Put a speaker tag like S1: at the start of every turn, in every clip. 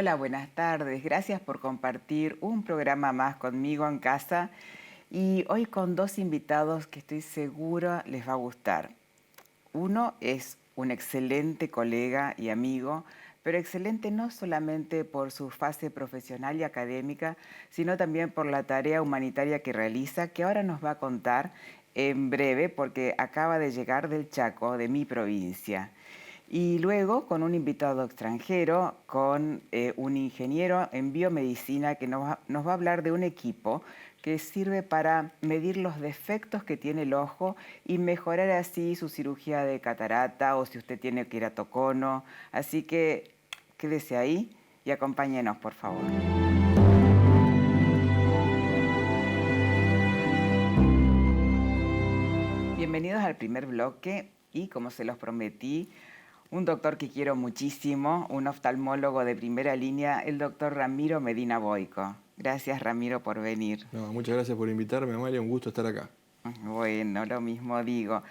S1: Hola, buenas tardes. Gracias por compartir un programa más conmigo en casa y hoy con dos invitados que estoy segura les va a gustar. Uno es un excelente colega y amigo, pero excelente no solamente por su fase profesional y académica, sino también por la tarea humanitaria que realiza, que ahora nos va a contar en breve porque acaba de llegar del Chaco, de mi provincia. Y luego con un invitado extranjero, con un ingeniero en biomedicina que nos va a hablar de un equipo que sirve para medir los defectos que tiene el ojo y mejorar así su cirugía de catarata o si usted tiene queratocono. Así que quédese ahí y acompáñenos, por favor. Bienvenidos al primer bloque y, como se los prometí, un doctor que quiero muchísimo, un oftalmólogo de primera línea, el doctor Ramiro Medina Boyco. Gracias, Ramiro, por venir.
S2: No, muchas gracias por invitarme, Amalia, un gusto estar acá.
S1: Bueno, lo mismo digo.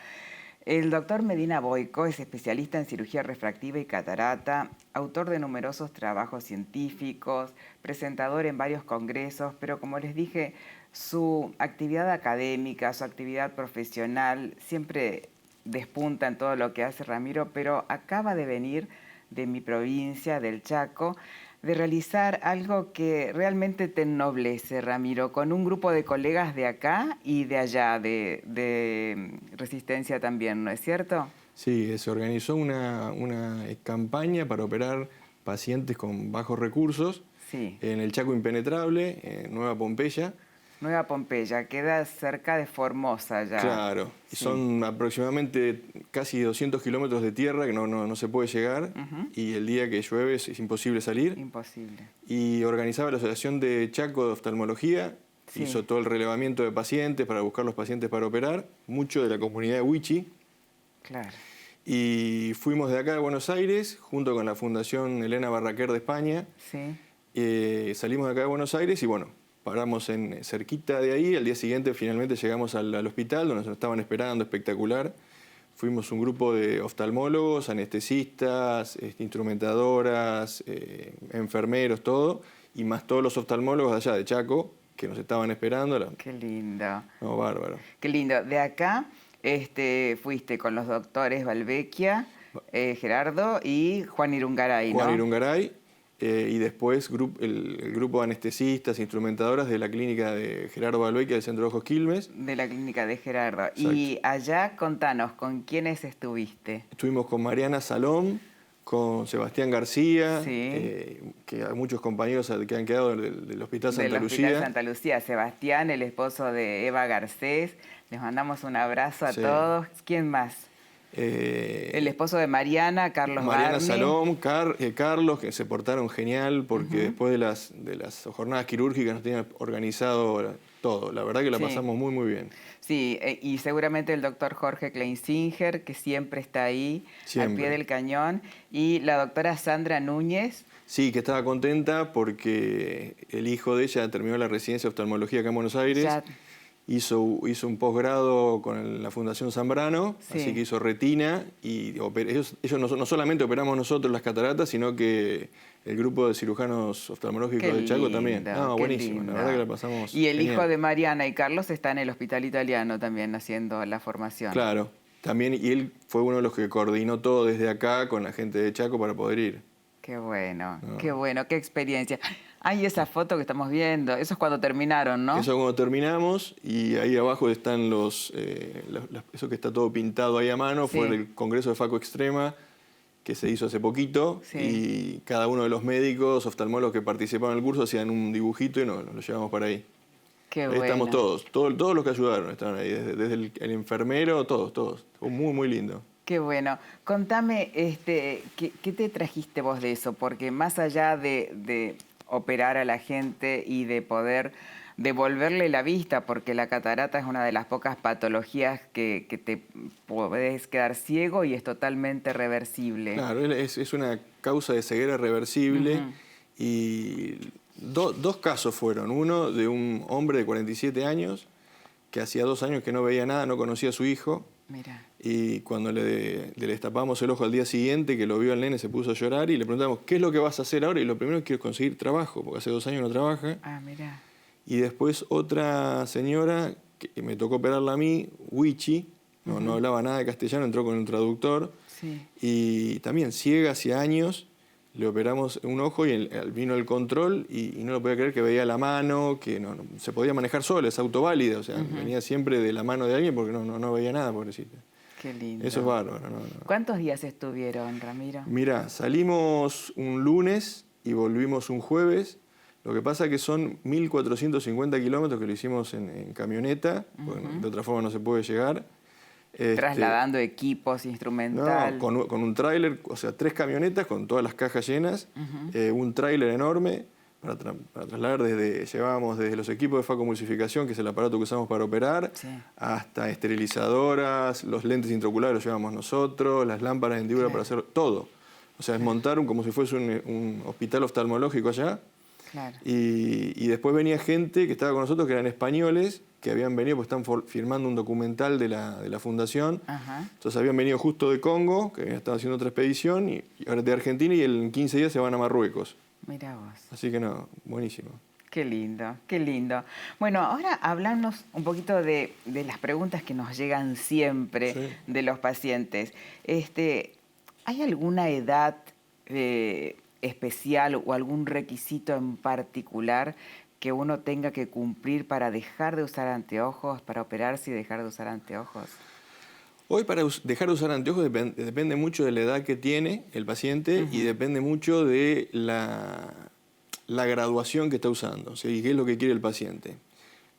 S1: El doctor Medina Boyco es especialista en cirugía refractiva y catarata, autor de numerosos trabajos científicos, presentador en varios congresos, pero como les dije, su actividad académica, su actividad profesional siempre despunta en todo lo que hace Ramiro, pero acaba de venir de mi provincia, del Chaco, de realizar algo que realmente te ennoblece, Ramiro, con un grupo de colegas de acá y de allá, de Resistencia también, ¿no es cierto?
S2: Sí, se organizó una campaña para operar pacientes con bajos recursos
S1: Sí.
S2: en el Chaco Impenetrable, en Nueva Pompeya.
S1: Nueva Pompeya, queda cerca de Formosa ya.
S2: Claro, y
S1: Sí.
S2: son aproximadamente casi 200 kilómetros de tierra que no se puede llegar, y el día que llueve es imposible salir.
S1: Imposible.
S2: Y organizaba la Asociación de Chaco de Oftalmología,
S1: Sí.
S2: hizo todo el relevamiento de pacientes para buscar los pacientes para operar, mucho de la comunidad de Huichi.
S1: Claro.
S2: Y fuimos de acá de Buenos Aires, junto con la Fundación Elena Barraquer de España.
S1: Sí.
S2: Salimos de acá de Buenos Aires y bueno, paramos cerquita de ahí. Al día siguiente finalmente llegamos al hospital, donde nos estaban esperando, espectacular. Fuimos un grupo de oftalmólogos, anestesistas, instrumentadoras, enfermeros, todo. Y más todos los oftalmólogos de allá de Chaco, que nos estaban esperando.
S1: Qué lindo.
S2: No, bárbaro.
S1: Qué lindo. De acá fuiste con los doctores Valvecchia, Gerardo y Juan Irungaray, ¿no?
S2: Juan Irungaray, y después el grupo de anestesistas, instrumentadoras de la clínica de Gerardo Balvecchia del Centro de Ojos Quilmes.
S1: De la clínica de Gerardo.
S2: Exacto.
S1: Y allá, contanos, ¿con quiénes estuviste?
S2: Estuvimos con Mariana Salom, con Sebastián García,
S1: Sí.
S2: que hay muchos compañeros que han quedado del Hospital Santa
S1: Del
S2: Lucía.
S1: Hospital Santa Lucía. Sebastián, el esposo de Eva Garcés. Les mandamos un abrazo a
S2: Sí.
S1: todos. ¿Quién más? El esposo de Mariana, Carlos
S2: Mariana
S1: Barney.
S2: Salom, Carlos, que se portaron genial porque después de las jornadas quirúrgicas nos tenían organizado todo. La verdad que la pasamos muy, muy bien.
S1: Sí, y seguramente el doctor Jorge Kleinsinger, que siempre está ahí, al pie del cañón. Y la doctora Sandra Núñez.
S2: Sí, que estaba contenta porque el hijo de ella terminó la residencia de oftalmología acá en Buenos Aires.
S1: Ya.
S2: Hizo un posgrado con la Fundación Zambrano, así que hizo retina. Y ellos no solamente operamos nosotros las cataratas, sino que el grupo de cirujanos oftalmológicos de Chaco también. No, buenísimo, la verdad que la pasamos
S1: Y el
S2: genial.
S1: hijo de Mariana y Carlos está en el Hospital Italiano también haciendo la formación.
S2: Claro, también, y él fue uno de los que coordinó todo desde acá con la gente de Chaco para poder ir.
S1: Qué bueno, qué experiencia. Ay, esa foto que estamos viendo, eso es cuando terminaron, ¿no?
S2: Eso es cuando terminamos, y ahí abajo están eso que está todo pintado ahí a mano, fue el Congreso de Faco Extrema, que se hizo hace poquito, y cada uno de los médicos, oftalmólogos que participaron en el curso hacían un dibujito y nos lo llevamos para ahí.
S1: Qué
S2: ahí
S1: bueno.
S2: Estamos todos los que ayudaron estaban ahí, desde el enfermero, todos. Fue muy, muy lindo.
S1: Qué bueno. Contame, ¿qué te trajiste vos de eso? Porque más allá de operar a la gente y de poder devolverle la vista, porque la catarata es una de las pocas patologías que te podés quedar ciego y es totalmente reversible.
S2: Claro, es una causa de ceguera reversible. Y dos casos fueron. Uno de un hombre de 47 años que hacía 2 años que no veía nada, no conocía a su hijo.
S1: Mira.
S2: Y cuando le destapamos el ojo al día siguiente, que lo vio el nene, se puso a llorar y le preguntamos, ¿qué es lo que vas a hacer ahora? Y lo primero que quiero es conseguir trabajo, porque hace 2 años no trabaja.
S1: Ah, mira.
S2: Y después otra señora, que me tocó operarla a mí, Wichi, no hablaba nada de castellano, entró con un traductor.
S1: Sí.
S2: Y también ciega hace años, le operamos un ojo y vino el control y no lo podía creer, que veía la mano, que no se podía manejar sola, es autoválida, o sea, venía siempre de la mano de alguien porque no veía nada, pobrecita.
S1: Qué lindo.
S2: Eso es bárbaro.
S1: ¿Cuántos días estuvieron, Ramiro?
S2: Mira, salimos un lunes y volvimos un jueves. Lo que pasa es que son 1.450 kilómetros que lo hicimos en camioneta, porque de otra forma no se puede llegar.
S1: Trasladando equipos, instrumental.
S2: No, con un tráiler, o sea, 3 camionetas con todas las cajas llenas, un tráiler enorme para trasladar llevábamos desde los equipos de facomulsificación, que es el aparato que usamos para operar, sí, hasta esterilizadoras, los lentes intraoculares los llevamos nosotros, las lámparas de hendidura para hacer todo. O sea, es montar como si fuese un hospital oftalmológico allá.
S1: Claro.
S2: Y después venía gente que estaba con nosotros, que eran españoles, que habían venido, pues están firmando un documental de la fundación. Entonces habían venido justo de Congo, que habían estado haciendo otra expedición, y ahora de Argentina, y en 15 días se van a Marruecos.
S1: Mirá vos.
S2: Así que no, buenísimo.
S1: Qué lindo, qué lindo. Bueno, ahora hablamos un poquito de las preguntas que nos llegan siempre, sí, de los pacientes. ¿Hay alguna edad especial o algún requisito en particular que uno tenga que cumplir para dejar de usar anteojos, para operarse y dejar de usar anteojos?
S2: Hoy para dejar de usar anteojos depende mucho de la edad que tiene el paciente y depende mucho de la graduación que está usando, ¿sí? Y qué es lo que quiere el paciente.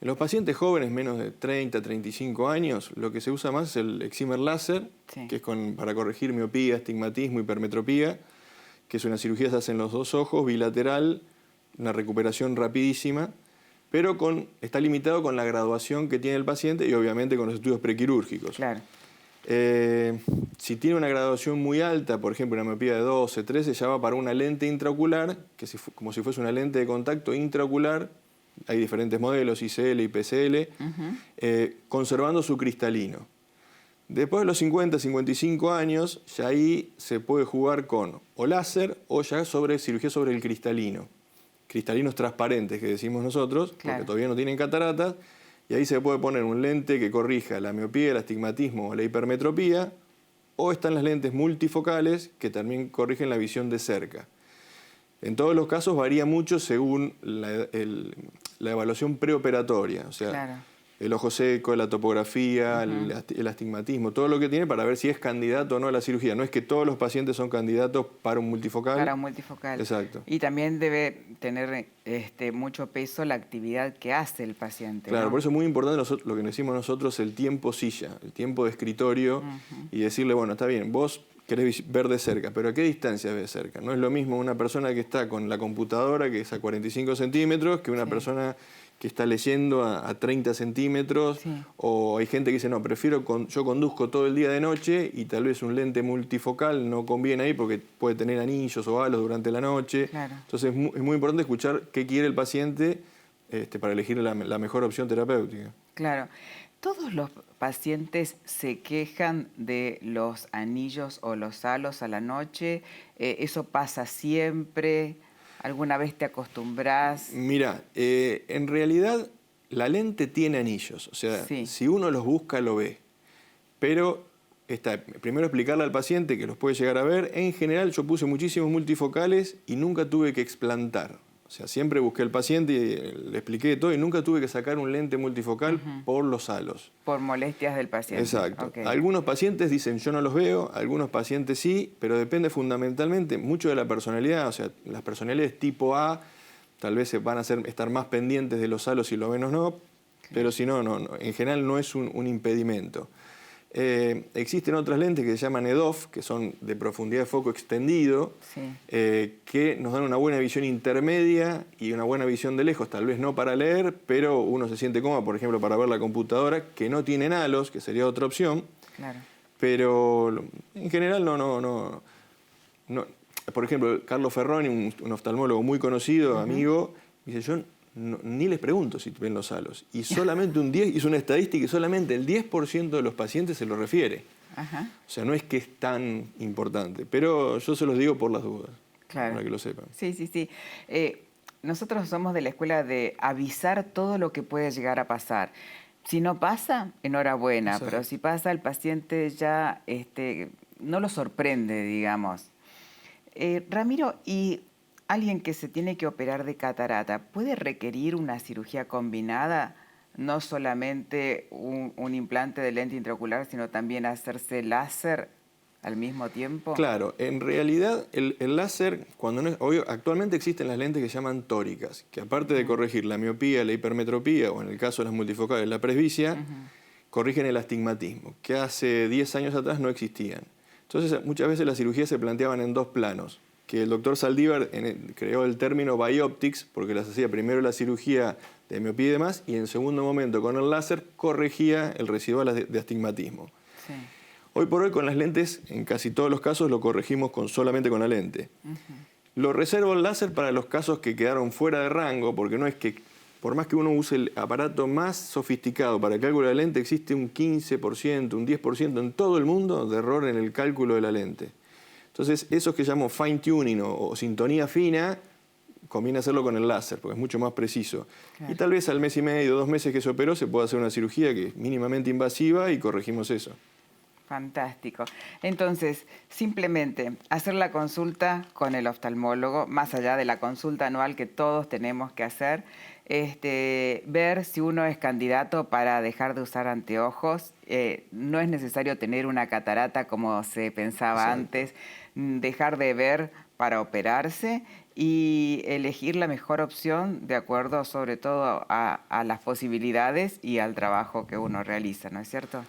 S2: En los pacientes jóvenes, menos de 30, 35 años, lo que se usa más es el excimer láser, sí, que es para corregir miopía, astigmatismo, hipermetropía, que es una cirugía que se hace en los 2 ojos, bilateral, una recuperación rapidísima, pero está limitado con la graduación que tiene el paciente y obviamente con los estudios prequirúrgicos.
S1: Claro.
S2: Si tiene una graduación muy alta, por ejemplo una miopía de 12, 13, ya va para una lente intraocular, que como si fuese una lente de contacto intraocular. Hay diferentes modelos, ICL y PCL, conservando su cristalino. Después de los 50, 55 años, ya ahí se puede jugar con o láser o ya cirugía sobre el cristalino. Cristalinos transparentes que decimos nosotros, claro, porque todavía no tienen cataratas, y ahí se puede poner un lente que corrija la miopía, el astigmatismo o la hipermetropía, o están las lentes multifocales que también corrigen la visión de cerca. En todos los casos varía mucho según la evaluación preoperatoria, o sea, claro, el ojo seco, la topografía, el astigmatismo, todo lo que tiene para ver si es candidato o no a la cirugía. No es que todos los pacientes son candidatos para un multifocal.
S1: Para un multifocal.
S2: Exacto.
S1: Y también debe tener mucho peso la actividad que hace el paciente.
S2: Claro,
S1: ¿no?
S2: Por eso es muy importante lo que decimos nosotros, el tiempo silla, el tiempo de escritorio, y decirle, bueno, está bien, vos querés ver de cerca, pero ¿a qué distancia ves de cerca? No es lo mismo una persona que está con la computadora, que es a 45 centímetros, que una persona que está leyendo a 30 centímetros, o hay gente que dice, no, yo conduzco todo el día de noche y tal vez un lente multifocal no conviene ahí porque puede tener anillos o halos durante la noche.
S1: Claro.
S2: Entonces es muy importante escuchar qué quiere el paciente para elegir la mejor opción terapéutica.
S1: Claro. ¿Todos los pacientes se quejan de los anillos o los halos a la noche? ¿Eso pasa siempre? ¿Alguna vez te acostumbras?
S2: Mira, en realidad la lente tiene anillos, o sea, si uno los busca lo ve, pero primero explicarle al paciente que los puede llegar a ver. En general yo puse muchísimos multifocales y nunca tuve que explantar, o sea, siempre busqué al paciente y le expliqué todo y nunca tuve que sacar un lente multifocal por los halos.
S1: Por molestias del paciente.
S2: Exacto.
S1: Okay.
S2: Algunos pacientes dicen yo no los veo, algunos pacientes sí, pero depende fundamentalmente mucho de la personalidad. O sea, las personalidades tipo A tal vez van a estar más pendientes de los halos y lo menos no, pero si no, en general no es un impedimento. Existen otras lentes que se llaman EDOF, que son de profundidad de foco extendido, que nos dan una buena visión intermedia y una buena visión de lejos, tal vez no para leer, pero uno se siente cómodo, por ejemplo, para ver la computadora, que no tienen halos, que sería otra opción.
S1: Claro.
S2: Pero en general no. Por ejemplo, Carlos Ferroni, un oftalmólogo muy conocido, amigo, dice, yo ni les pregunto si ven los halos. Y solamente un 10, hizo una estadística y solamente el 10% de los pacientes se lo refiere.
S1: Ajá.
S2: O sea, no es que es tan importante, pero yo se los digo por las dudas,
S1: Claro.
S2: para que lo sepan.
S1: Sí, sí, sí. Nosotros somos de la escuela de avisar todo lo que puede llegar a pasar. Si no pasa, enhorabuena,
S2: Exacto.
S1: pero si pasa, el paciente ya no lo sorprende, digamos. Ramiro, ¿y alguien que se tiene que operar de catarata puede requerir una cirugía combinada? No solamente un implante de lente intraocular, sino también hacerse láser al mismo tiempo.
S2: Claro, en realidad el láser, actualmente existen las lentes que se llaman tóricas, que aparte de corregir la miopía, la hipermetropía o en el caso de las multifocales la presbicia, corrigen el astigmatismo, que hace 10 años atrás no existían. Entonces muchas veces las cirugías se planteaban en dos planos, que el doctor Saldívar creó el término bioptics, porque las hacía primero la cirugía de miopía y demás, y en segundo momento con el láser corregía el residual de astigmatismo.
S1: Sí.
S2: Hoy por hoy con las lentes, en casi todos los casos lo corregimos solamente con la lente. Lo reservo el láser para los casos que quedaron fuera de rango, porque no es que, por más que uno use el aparato más sofisticado para el cálculo de la lente, existe un 15%, un 10% en todo el mundo de error en el cálculo de la lente. Entonces, esos que llamamos fine tuning o sintonía fina, conviene hacerlo con el láser, porque es mucho más preciso. Claro. Y tal vez al mes y medio, 2 meses que se operó, se puede hacer una cirugía que es mínimamente invasiva y corregimos eso.
S1: Fantástico. Entonces, simplemente hacer la consulta con el oftalmólogo, más allá de la consulta anual que todos tenemos que hacer, ver si uno es candidato para dejar de usar anteojos. No es necesario tener una catarata como se pensaba antes, dejar de ver para operarse y elegir la mejor opción de acuerdo sobre todo a las posibilidades y al trabajo que uno realiza, ¿no es cierto?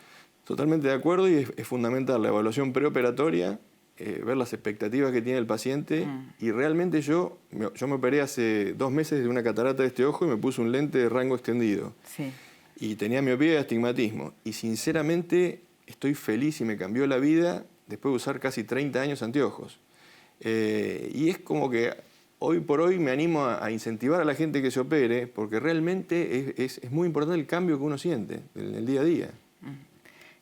S2: Totalmente de acuerdo y es fundamental la evaluación preoperatoria, ver las expectativas que tiene el paciente y realmente yo me operé hace 2 meses de una catarata de este ojo y me puse un lente de rango extendido.
S1: Sí.
S2: Y tenía miopía y astigmatismo y sinceramente estoy feliz y me cambió la vida después de usar casi 30 años anteojos. Y es como que hoy por hoy me animo a incentivar a la gente que se opere porque realmente es muy importante el cambio que uno siente en el día a día.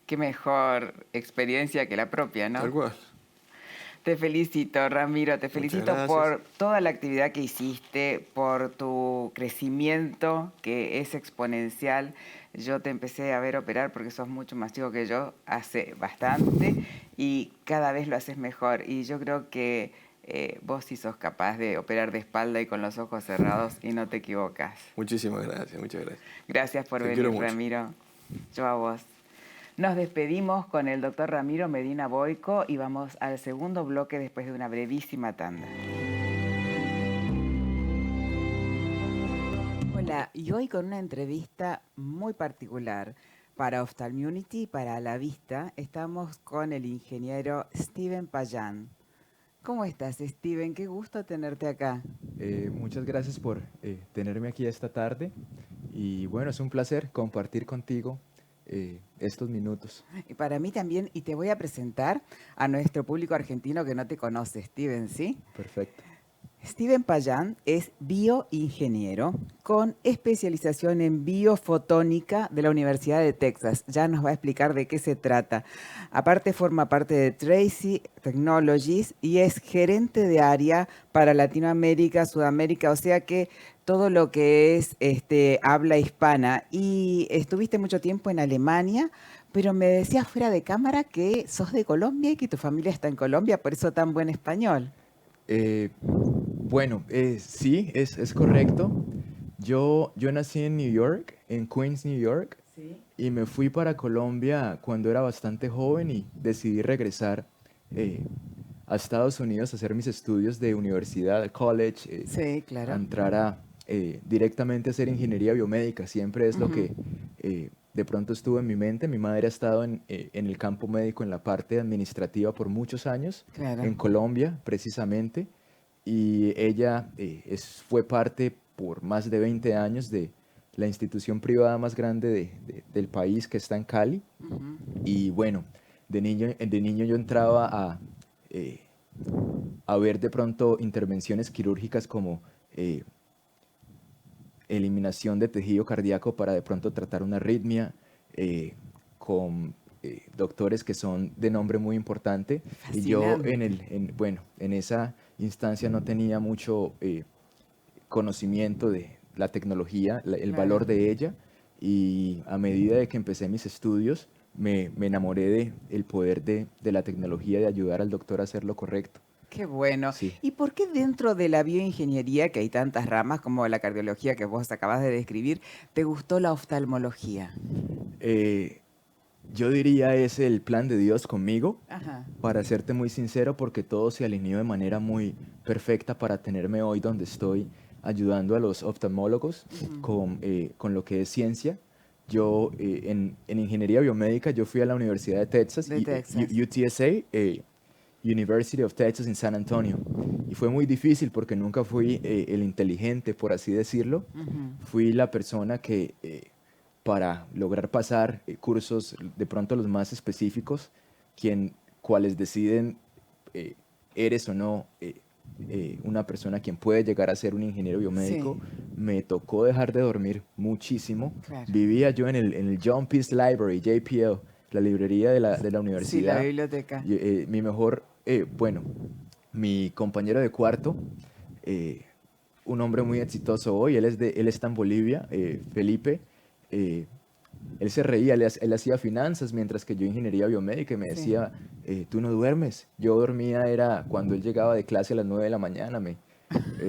S1: Qué mejor experiencia que la propia, ¿no?
S2: Tal cual.
S1: Te felicito, Ramiro, te felicito por toda la actividad que hiciste, por tu crecimiento que es exponencial. Yo te empecé a ver operar porque sos mucho más chico que yo hace bastante y cada vez lo haces mejor. Y yo creo que vos sí sos capaz de operar de espalda y con los ojos cerrados y no te equivocas.
S2: Muchísimas gracias, muchas gracias.
S1: Gracias por venir, Ramiro. Yo a vos. Nos despedimos con el doctor Ramiro Medina Boyko y vamos al segundo bloque después de una brevísima tanda. Hola, y hoy con una entrevista muy particular para Ophthalmunity y para La Vista estamos con el ingeniero Steven Payán. ¿Cómo estás, Steven? Qué gusto tenerte acá.
S3: Muchas gracias por tenerme aquí esta tarde y bueno, es un placer compartir contigo estos minutos.
S1: Y para mí también, y te voy a presentar a nuestro público argentino que no te conoce, Steven, ¿sí?
S3: Perfecto.
S1: Steven Payán es bioingeniero con especialización en biofotónica de la Universidad de Texas. Ya nos va a explicar de qué se trata. Aparte forma parte de Tracy Technologies y es gerente de área para Latinoamérica, Sudamérica, o sea que todo lo que es habla hispana. Y estuviste mucho tiempo en Alemania, pero me decías fuera de cámara que sos de Colombia y que tu familia está en Colombia, por eso tan buen español.
S3: Bueno, sí, es correcto. Yo nací en New York, en Queens, New York, ¿sí? Y me fui para Colombia cuando era bastante joven y decidí regresar a Estados Unidos a hacer mis estudios de universidad, college,
S1: sí, claro.
S3: A entrar directamente a hacer ingeniería biomédica. Siempre es lo que de pronto estuvo en mi mente. Mi madre ha estado en el campo médico, en la parte administrativa por muchos años, claro. En Colombia precisamente. Y ella fue parte por más de 20 años de la institución privada más grande del país, que está en Cali. Y bueno, de niño yo entraba a ver de pronto intervenciones quirúrgicas como eliminación de tejido cardíaco para de pronto tratar una arritmia, con doctores que son de nombre muy importante. Y yo bueno, en esa instancia no tenía mucho conocimiento de la tecnología, el valor de ella, y a medida de que empecé mis estudios, me enamoré del poder de la tecnología, de ayudar al doctor a hacer lo correcto.
S1: Qué bueno.
S3: Sí.
S1: ¿Y por qué dentro de la bioingeniería, que hay tantas ramas como la cardiología que vos acabas de describir, te gustó la oftalmología?
S3: Yo diría es el plan de Dios conmigo,
S1: Ajá.
S3: para serte muy sincero, porque todo se alineó de manera muy perfecta para tenerme hoy donde estoy, ayudando a los oftalmólogos con lo que es ciencia. Yo en ingeniería biomédica, yo fui a la Universidad de Texas, UTSA, University of Texas en San Antonio, y fue muy difícil porque nunca fui el inteligente, por así decirlo. Fui la persona que para lograr pasar cursos de pronto los más específicos, cuales deciden eres o no una persona quien puede llegar a ser un ingeniero biomédico. Me tocó dejar de dormir muchísimo. Vivía yo en el John Peace Library, JPL, la librería de la universidad.
S1: Sí, la biblioteca.
S3: Bueno, mi compañero de cuarto, un hombre muy exitoso hoy, él está en Bolivia, Felipe. Él se reía, él hacía finanzas, mientras que yo ingeniería biomédica, y me decía, tú no duermes. Yo dormía, era cuando él llegaba de clase a las 9 de la mañana,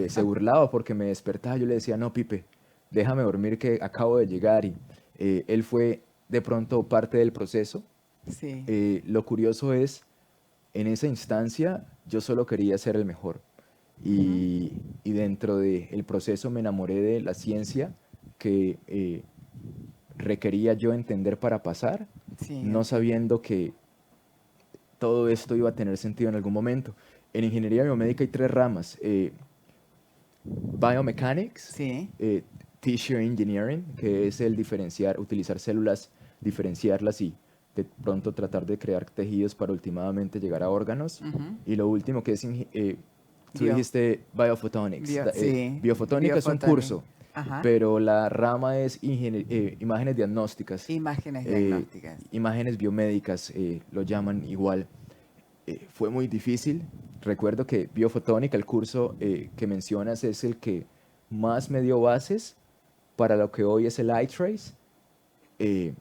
S3: se burlaba porque me despertaba. Yo le decía, no, Pipe, déjame dormir que acabo de llegar. Y él fue de pronto parte del proceso. Lo curioso es, en esa instancia, yo solo quería ser el mejor. Y dentro del proceso me enamoré de la ciencia que requería yo entender para pasar, no sabiendo que todo esto iba a tener sentido en algún momento. En ingeniería biomédica hay 3 ramas: biomechanics, tissue engineering, que es el utilizar células, diferenciarlas y de pronto tratar de crear tejidos para últimamente llegar a órganos. Y lo último que es, tú dijiste biophotonics. Biofotónica es un curso. Pero la rama es imágenes diagnósticas.
S1: Imágenes diagnósticas.
S3: Imágenes biomédicas, lo llaman igual. Fue muy difícil. Recuerdo que biofotónica, el curso que mencionas, es el que más me dio bases para lo que hoy es el iTrace.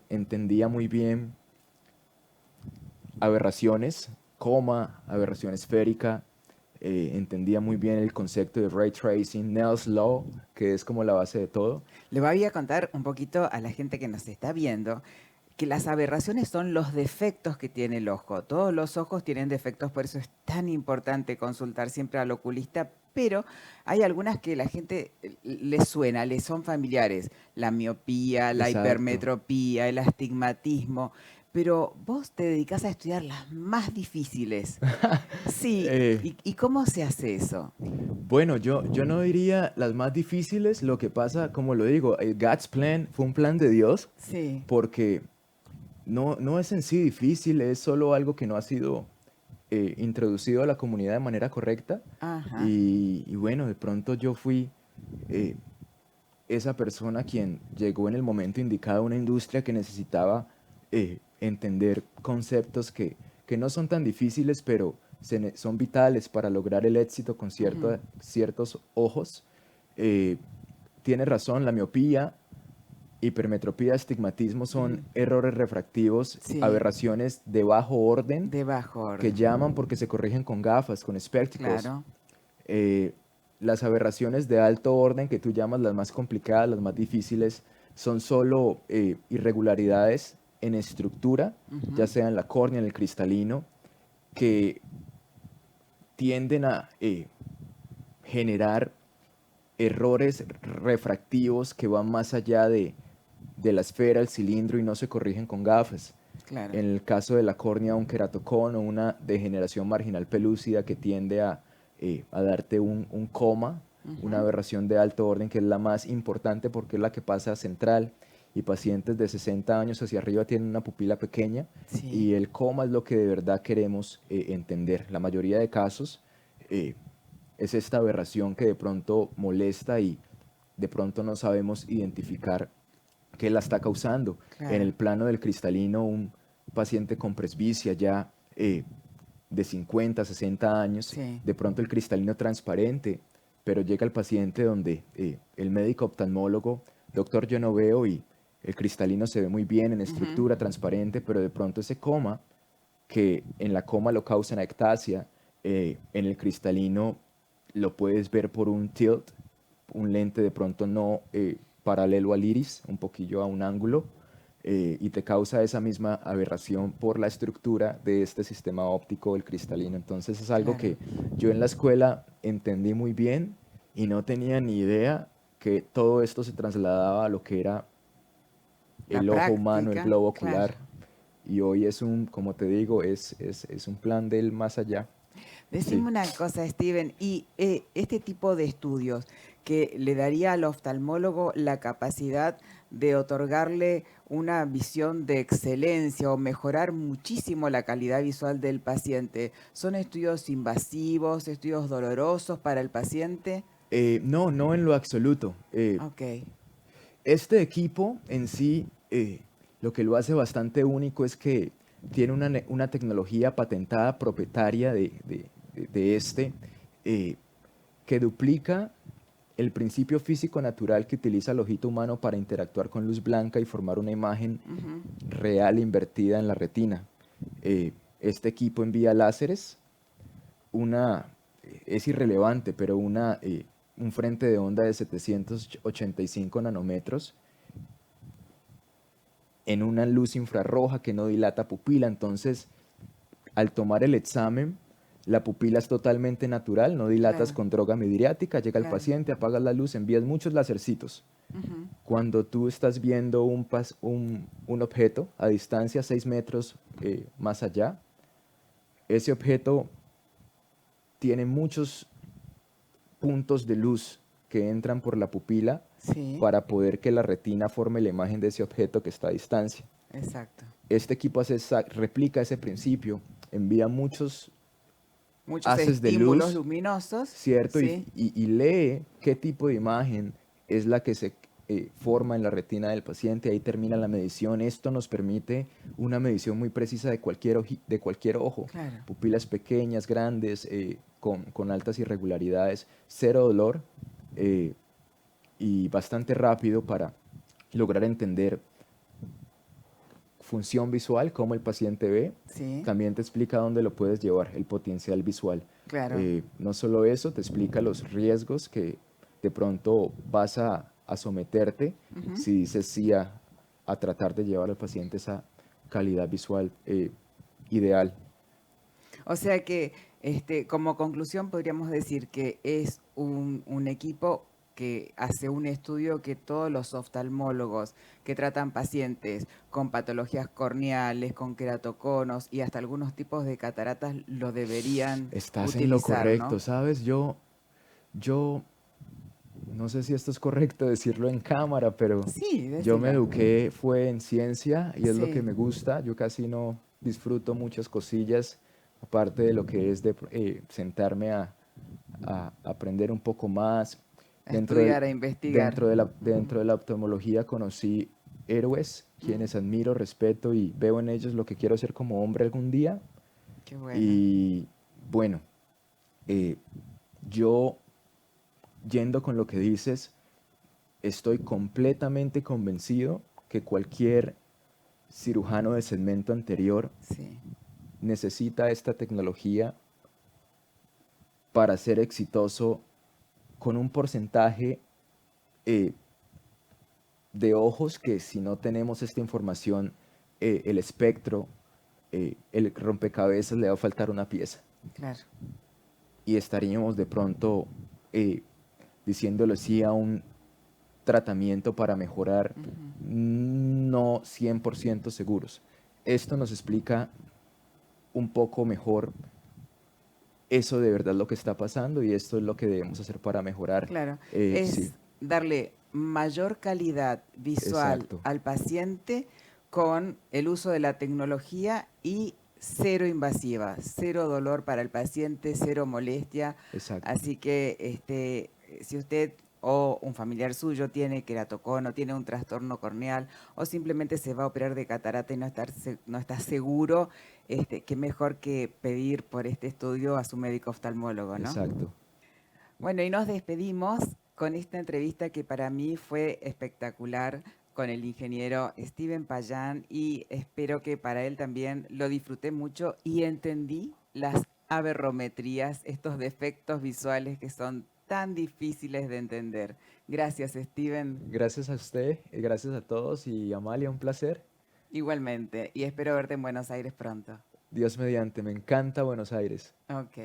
S3: Entendía muy bien aberraciones, aberración esférica. Entendía muy bien el concepto de ray tracing, Snell's Law, que es como la base de todo.
S1: Le voy a contar un poquito a la gente que nos está viendo que las aberraciones son los defectos que tiene el ojo. Todos los ojos tienen defectos, por eso es tan importante consultar siempre al oculista, pero hay algunas que la gente les suena, les son familiares. La miopía, la hipermetropía, el astigmatismo. Pero vos te dedicás a estudiar las más difíciles. Sí, ¿y cómo se hace eso?
S3: Bueno, yo no diría las más difíciles. Lo que pasa, como lo digo, God's plan fue un plan de Dios. Porque no es en sí difícil, es solo algo que no ha sido introducido a la comunidad de manera correcta. Y bueno, de pronto yo fui esa persona quien llegó en el momento indicado a una industria que necesitaba entender conceptos que no son tan difíciles, pero son vitales para lograr el éxito con ciertos ojos. Tienes razón, la miopía, hipermetropía, astigmatismo son errores refractivos, aberraciones de bajo orden, que llaman porque se corrigen con gafas, con spectacles. Las aberraciones de alto orden, que tú llamas las más complicadas, las más difíciles, son solo irregularidades en estructura, ya sea en la córnea, en el cristalino, que tienden a generar errores refractivos que van más allá de la esfera, el cilindro, y no se corrigen con gafas. En el caso de la córnea, un queratocono, una degeneración marginal pelúcida que tiende a darte un coma, una aberración de alto orden, que es la más importante porque es la que pasa central, y pacientes de 60 años hacia arriba tienen una pupila pequeña, y el coma es lo que de verdad queremos entender. La mayoría de casos es esta aberración que de pronto molesta y de pronto no sabemos identificar qué la está causando.
S1: Claro.
S3: En el plano del cristalino, un paciente con presbicia ya de 50, 60 años,
S1: Sí.
S3: de pronto el cristalino transparente, pero llega el paciente donde el médico oftalmólogo, doctor, yo no veo y el cristalino se ve muy bien en estructura, transparente, pero de pronto ese coma, que en la coma lo causa una ectasia, en el cristalino lo puedes ver por un tilt, un lente de pronto no paralelo al iris, un poquillo a un ángulo, y te causa esa misma aberración por la estructura de este sistema óptico del cristalino. Entonces es algo
S1: Claro.
S3: que yo en la escuela entendí muy bien y no tenía ni idea que todo esto se trasladaba a lo que era
S1: La
S3: el ojo humano, el
S1: práctica,
S3: globo
S1: claro.
S3: ocular. Y hoy es un, como te digo, es un plan del más allá.
S1: Decime
S3: Sí.
S1: una cosa, Steven, y este tipo de estudios que le daría al oftalmólogo la capacidad de otorgarle una visión de excelencia o mejorar muchísimo la calidad visual del paciente, ¿son estudios invasivos, estudios dolorosos para el paciente?
S3: No, no en lo absoluto.
S1: Ok,
S3: Este equipo en sí, lo que lo hace bastante único es que tiene una tecnología patentada propietaria de este, eh, que duplica el principio físico natural que utiliza el ojito humano para interactuar con luz blanca y formar una imagen real invertida en la retina. Este equipo envía láseres, es irrelevante, pero un frente de onda de 785 nanómetros en una luz infrarroja que no dilata pupila. Entonces, al tomar el examen, la pupila es totalmente natural, no dilatas
S1: Claro.
S3: con droga midriática, llega el
S1: Claro.
S3: paciente, apagas la luz, envías muchos lacercitos. Cuando tú estás viendo un objeto a distancia 6 metros más allá, ese objeto tiene muchos puntos de luz que entran por la pupila
S1: sí,
S3: para poder que la retina forme la imagen de ese objeto que está a distancia.
S1: exacto.
S3: Este equipo replica ese principio, envía muchos
S1: Muchos
S3: haces de
S1: estímulos
S3: luz,
S1: luminosos,
S3: ¿cierto?
S1: sí,
S3: Y lee qué tipo de imagen es la que se forma en la retina del paciente. Ahí termina la medición. Esto nos permite una medición muy precisa de cualquier ojo.
S1: claro.
S3: Pupilas pequeñas, grandes, con altas irregularidades, cero dolor y bastante rápido para lograr entender función visual, cómo el paciente ve.
S1: Sí,
S3: También te explica dónde lo puedes llevar, el potencial visual.
S1: claro.
S3: No solo eso, te explica los riesgos que de pronto vas a someterte si dices sí a tratar de llevar al paciente esa calidad visual ideal.
S1: O sea que como conclusión podríamos decir que es un equipo que hace un estudio que todos los oftalmólogos que tratan pacientes con patologías corneales, con queratoconos y hasta algunos tipos de cataratas lo deberían
S3: Estás
S1: utilizar,
S3: en lo correcto,
S1: ¿no?
S3: ¿sabes? Yo no sé si esto es correcto decirlo en cámara, pero
S1: Sí,
S3: yo me
S1: decilo.
S3: eduqué fue en ciencia y es lo que
S1: Sí,
S3: me gusta. Yo casi no disfruto muchas cosillas, aparte de lo que es de sentarme a aprender un poco más.
S1: a estudiar, a investigar.
S3: Dentro de la oftalmología conocí héroes, quienes admiro, respeto y veo en ellos lo que quiero ser como hombre algún día.
S1: Qué bueno.
S3: Y bueno, yo, yendo con lo que dices, estoy completamente convencido que cualquier cirujano de segmento anterior
S1: Sí,
S3: necesita esta tecnología para ser exitoso con un porcentaje de ojos que si no tenemos esta información, el espectro, el rompecabezas le va a faltar una pieza.
S1: claro.
S3: Y estaríamos de pronto diciéndole sí a un tratamiento para mejorar, no 100% seguros. Esto nos explica un poco mejor eso de verdad lo que está pasando y esto es lo que debemos hacer para mejorar.
S1: Claro,
S3: Sí,
S1: es darle mayor calidad visual
S3: exacto.
S1: al paciente con el uso de la tecnología y cero invasiva, cero dolor para el paciente, cero molestia.
S3: Exacto.
S1: Así que si usted o un familiar suyo tiene queratocón, tiene un trastorno corneal, o simplemente se va a operar de catarata y no está seguro, qué mejor que pedir por este estudio a su médico oftalmólogo, ¿no?
S3: Exacto.
S1: Bueno, y nos despedimos con esta entrevista que para mí fue espectacular con el ingeniero Steven Payán, y espero que para él también lo disfruté mucho y entendí las aberrometrías, estos defectos visuales que son tan difíciles de entender. Gracias, Steven.
S3: Gracias a usted, gracias a todos y Amalia, un placer.
S1: Igualmente, y espero verte en Buenos Aires pronto.
S3: Dios mediante, me encanta Buenos Aires.
S1: Ok.